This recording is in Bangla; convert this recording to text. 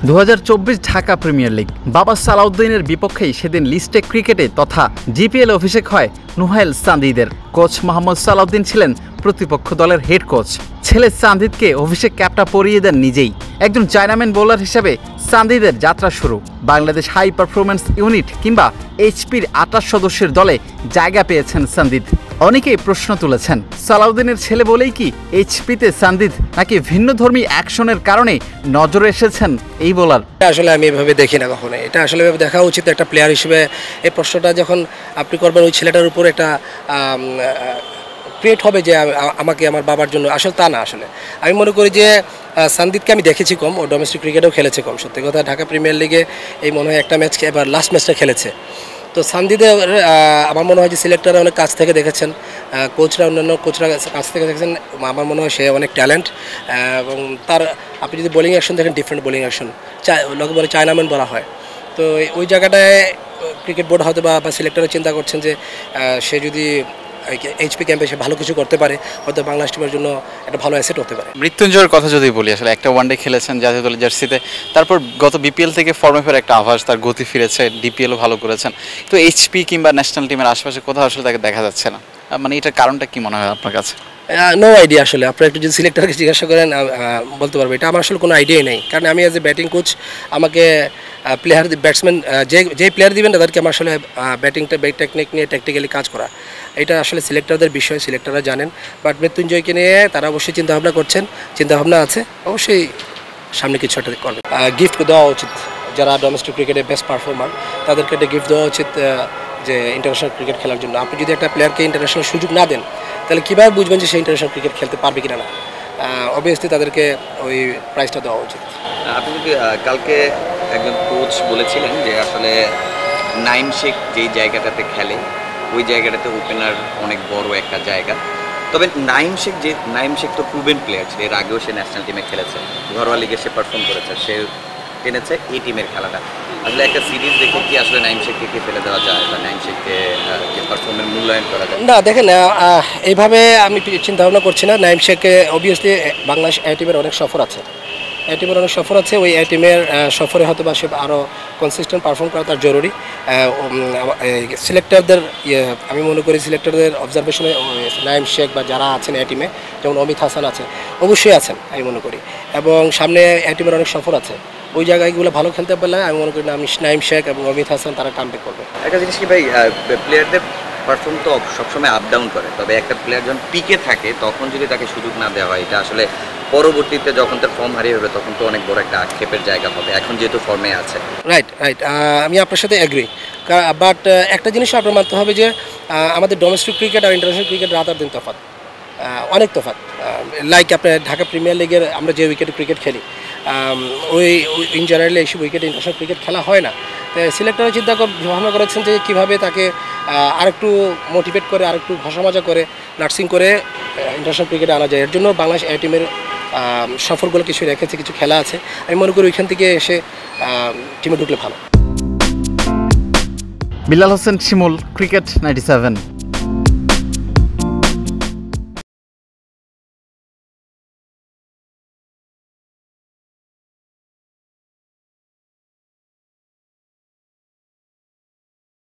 2024 ঢাকা প্রিমিয়ার লিগ বাবা সালাউদ্দিনের বিপক্ষেই সেদিন লিস্টে ক্রিকেটে তথা জিপিএল অভিষেক হয় নুহাইল চান্দিদের। কোচ মোহাম্মদ সালাউদ্দিন ছিলেন প্রতিপক্ষ দলের হেড কোচ। ছেলে চান্দিদকে অভিষেক ক্যাপটা পরিয়ে দেন নিজেই। একজন চায়নাম্যান বোলার হিসেবে চান্দিদের যাত্রা শুরু। বাংলাদেশ হাই পারফরম্যান্স ইউনিট কিংবা এইচপির 28 সদস্যের দলে জায়গা পেয়েছেন চান্দিদ। অনেকেই প্রশ্ন তুলেছেন, সালাউদ্দিনের ছেলে বলেই কি এইচপিতে চান্দিদ, নাকি ভিন্নধর্মী অ্যাকশনের কারণে নজরে এসেছেন এই বোলার? আসলে আমি এভাবে দেখি না কখনো। এটা আসলে দেখা উচিত একটা প্লেয়ার হিসেবে। এই প্রশ্নটা যখন আপনি করবেন ওই ছেলেটার উপর একটা ক্রিয়েট হবে যে আমাকে আমার বাবার জন্য, আসলে তা না। আসলে আমি মনে করি যে চান্দিদকে আমি দেখেছি কম, ও ডোমেস্টিক ক্রিকেটেও খেলেছে কম। সত্যি কথা, ঢাকা প্রিমিয়ার লিগে এই মনে হয় একটা ম্যাচ, এবার লাস্ট ম্যাচটা খেলেছে। তো চান্দিদের আমার মনে হয় যে সিলেক্টররা অনেক কাছ থেকে দেখেছেন, কোচরা অন্যান্য কোচরা কাছ থেকে দেখেছেন। আমার মনে হয় সে অনেক ট্যালেন্ট, এবং তার আপনি যদি বোলিং অ্যাকশন দেখেন, ডিফারেন্ট বোলিং অ্যাকশন, লোকে বলে চায়নাম্যান বলা হয়। তো ওই জায়গাটায় ক্রিকেট বোর্ড হয়তো বা সিলেক্টররা চিন্তা করছেন যে সে যদি এইচপি ক্যাম্পে সে ভালো কিছু করতে পারে, হয়তো বাংলাদেশ টিমের জন্য একটা ভালো অ্যাসেট হতে পারে। মৃত্যুঞ্জয়ের কথা যদি বলি, আসলে একটা ওয়ানডে খেলেছেন জাতীয় দলের জার্সিতে, তারপর গত বিপিএল থেকে ফর্মে ফেরার একটা আভাস, তার গতি ফিরেছে, ডিপিএলও ভালো করেছেন। তো এইচপি কিংবা ন্যাশনাল টিমের আশেপাশে কোথাও আসলে তাকে দেখা যাচ্ছে না, মানে এটার কারণটা কি মনে হয় আপনার কাছে? No idea. আসলে আপনারা একটু যদি সিলেক্টরকে জিজ্ঞাসা করেন বলতে পারবো। এটা আমার আসলে কোনো আইডিয়াই নেই, কারণ আমি অ্যাজ এ ব্যাটিং কোচ আমাকে প্লেয়ার ব্যাটসম্যান যে প্লেয়ার দিবেন তাদেরকে আমার আসলে ব্যাটিংটা ব্যাট টেকনিক নিয়ে ট্যাকটিক্যালি কাজ করা, এটা আসলে সিলেক্টরদের বিষয়, সিলেক্টররা জানেন। বাট মৃত্যুঞ্জয়কে নিয়ে তারা অবশ্যই চিন্তাভাবনা করছেন, চিন্তাভাবনা আছে, অবশ্যই সামনে কিছু একটা করবে। গিফট দেওয়া উচিত যারা ডোমেস্টিক ক্রিকেটে বেস্ট পারফর্মার, তাদেরকে একটা গিফট দেওয়া উচিত যে ইন্টারন্যাশনাল ক্রিকেট খেলার জন্য। আপনি যদি একটা প্লেয়ারকে ইন্টারন্যাশনাল সুযোগ না দেন, তাহলে কীভাবে বুঝবেন যে সে ইন্টারন্যাশনাল ক্রিকেট খেলতে পারবে কিনা না? অবভিয়াসলি তাদেরকে ওই প্রাইজটা দেওয়া উচিত। আপনি যদি কালকে একজন কোচ বলেছিলেন যে আসলে নাইম শেখ যেই জায়গাটাতে খেলে ওই জায়গাটাতে ওপেনার অনেক বড় একটা জায়গা। তবে নাইম শেখ তো প্রুভেন প্লেয়ার ছিল, এর আগেও সে ন্যাশনাল টিমে খেলেছে, ঘরোয়া লিগে সে পারফর্ম করেছে, সে টেনেছে এই টিমের খেলাটা। আসলে একটা সিরিজ দেখে কি আসলে নাইম শেখকে কি ফেলে দেওয়া যায়, বা নাইম শেখকে যে পারফর্মেন্স মূল্যায়ন করা যায়? না, দেখেন, এইভাবে আমি চিন্তা ভাবনা করছি না। নাইম শেখকে অবভিয়াসলি বাংলাদেশ এ টিমের অনেক সফর আছে, ওই এ টিমের সফরে হয়তো বা সে আরও কনসিস্টেন্ট পারফর্ম করা তার জরুরি। সিলেক্টরদের আমি মনে করি সিলেক্টরদের অবজারভেশনে নাইম শেখ বা যারা আছেন এ টিমে, যেমন অমিত হাসান আছে, অবশ্যই আছেন আমি মনে করি, এবং সামনে এ টিমের অনেক সফর আছে। ওই জায়গাগুলো ভালো খেলতে পারলে আমি মনে করি নাইম শেখ এবং অমিত হাসান তারা কামব্যাক করবে। একটা জিনিস কি ভাই, প্লেয়ারদের পারফর্ম তো সবসময় আপ ডাউন করে, তবে একটা প্লেয়ার যখন পিকে থাকে তখন যদি তাকে সুযোগ না দেওয়া হয়, এটা আসলে পরবর্তীতে যখন তার ফর্ম হারিয়ে হবে তখন তো অনেক বড় একটা আক্ষেপের জায়গা হবে, এখন যেহেতু ফর্মে আছে। রাইট, আমি আপনার সাথে এগ্রি। বাট একটা জিনিস আপনার মানতে হবে যে আমাদের ডোমেস্টিক ক্রিকেট আর ইন্টারন্যাশনাল ক্রিকেট রাতার দিন তফাৎ, অনেক তফাৎ। লাইক আপনার ঢাকা প্রিমিয়ার লিগের আমরা যে উইকেটে ক্রিকেট খেলি, ওই ইন জেনারেলি এইসব উইকেটে ইন্টারন্যাশনাল ক্রিকেট খেলা হয় না। তো সিলেক্টররা ভাবনা করেছেন যে কীভাবে তাকে আরেকটু মোটিভেট করে, আরেকটু ভাষা মাজা করে, নার্সিং করে ইন্টারন্যাশনাল ক্রিকেটে আনা যায়। এর জন্য বাংলাদেশ এ টিমের সফরগুলো কিছু রেখেছে, কিছু খেলা আছে। আমি মনে করি ওইখান থেকে এসে টিমে ঢুকলে ভালো। বিলাল হোসেন শিমুল, ক্রিকেট 97।